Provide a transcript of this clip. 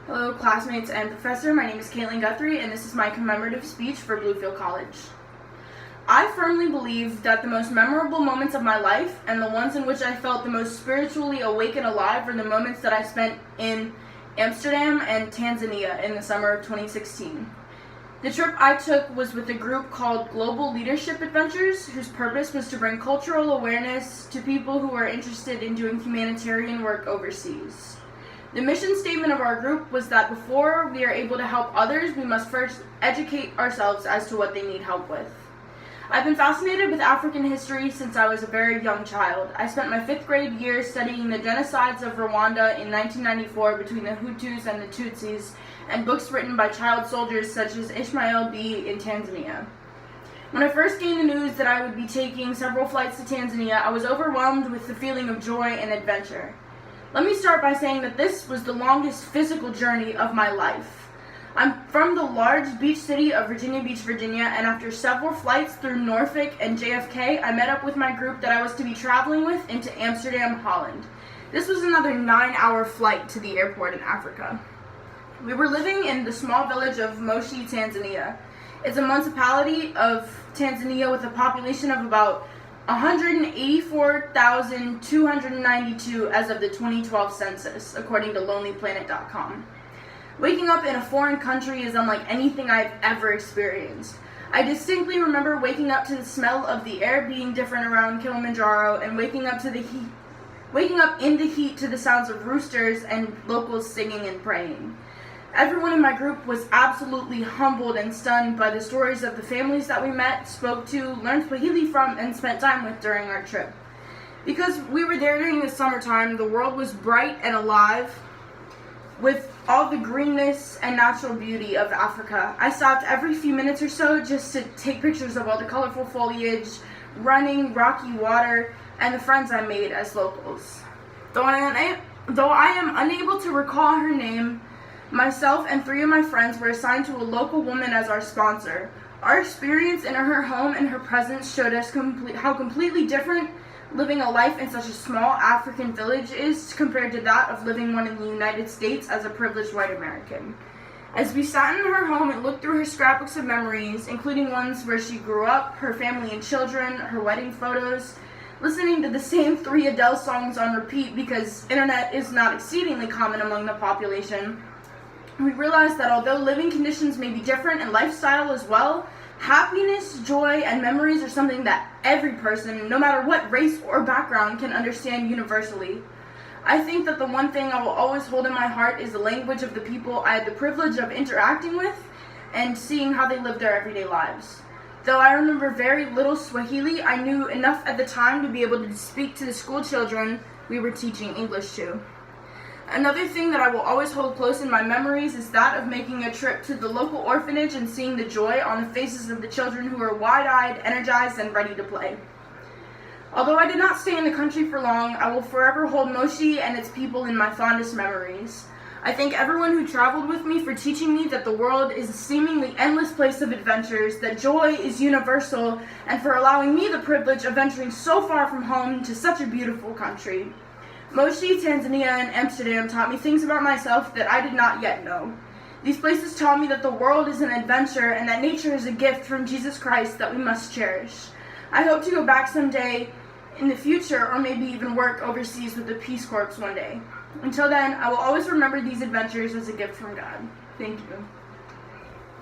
Hello, classmates and professor. My name is Caitlin Guthrie, and this is my commemorative speech for Bluefield College. I firmly believe that the most memorable moments of my life and the ones in which I felt the most spiritually awake and alive were the moments that I spent in Amsterdam and Tanzania in the summer of 2016. The trip I took was with a group called Global Leadership Adventures, whose purpose was to bring cultural awareness to people who are interested in doing humanitarian work overseas. The mission statement of our group was that before we are able to help others, we must first educate ourselves as to what they need help with. I've been fascinated with African history since I was a very young child. I spent my 5th grade year studying the genocides of Rwanda in 1994 between the Hutus and the Tutsis, and books written by child soldiers such as Ishmael B. in Tanzania. When I first gained the news that I would be taking several flights to Tanzania, I was overwhelmed with the feeling of joy and adventure. Let me start by saying that this was the longest physical journey of my life. I'm from the large beach city of Virginia Beach, Virginia, and after several flights through Norfolk and JFK, I met up with my group that I was to be traveling with into Amsterdam, Holland. This was another 9-hour flight to the airport in Africa. We were living in the small village of Moshi, Tanzania. It's a municipality of Tanzania with a population of about 184,292 as of the 2012 census, according to LonelyPlanet.com. Waking up in a foreign country is unlike anything I've ever experienced. I distinctly remember waking up to the smell of the air being different around Kilimanjaro and waking up in the heat to the sounds of roosters and locals singing and praying. Everyone in my group was absolutely humbled and stunned by the stories of the families that we met, spoke to, learned Swahili from, and spent time with during our trip. Because we were there during the summertime, the world was bright and alive with all the greenness and natural beauty of Africa. I stopped every few minutes or so just to take pictures of all the colorful foliage, running, rocky water, and the friends I made as locals. Though I am unable to recall her name, myself and 3 of my friends were assigned to a local woman as our sponsor. Our experience in her home and her presence showed us how completely different living a life in such a small African village is compared to that of living one in the United States as a privileged white American. As we sat in her home and looked through her scrapbooks of memories, including ones where she grew up, her family and children, her wedding photos, listening to the same 3 Adele songs on repeat because internet is not exceedingly common among the population, we realized that although living conditions may be different and lifestyle as well, happiness, joy, and memories are something that every person, no matter what race or background, can understand universally. I think that the one thing I will always hold in my heart is the language of the people I had the privilege of interacting with and seeing how they live their everyday lives. Though I remember very little Swahili, I knew enough at the time to be able to speak to the school children we were teaching English to. Another thing that I will always hold close in my memories is that of making a trip to the local orphanage and seeing the joy on the faces of the children who were wide-eyed, energized, and ready to play. Although I did not stay in the country for long, I will forever hold Moshi and its people in my fondest memories. I thank everyone who traveled with me for teaching me that the world is a seemingly endless place of adventures, that joy is universal, and for allowing me the privilege of venturing so far from home to such a beautiful country. Moshi, Tanzania, and Amsterdam taught me things about myself that I did not yet know. These places taught me that the world is an adventure and that nature is a gift from Jesus Christ that we must cherish. I hope to go back someday in the future or maybe even work overseas with the Peace Corps one day. Until then, I will always remember these adventures as a gift from God. Thank you.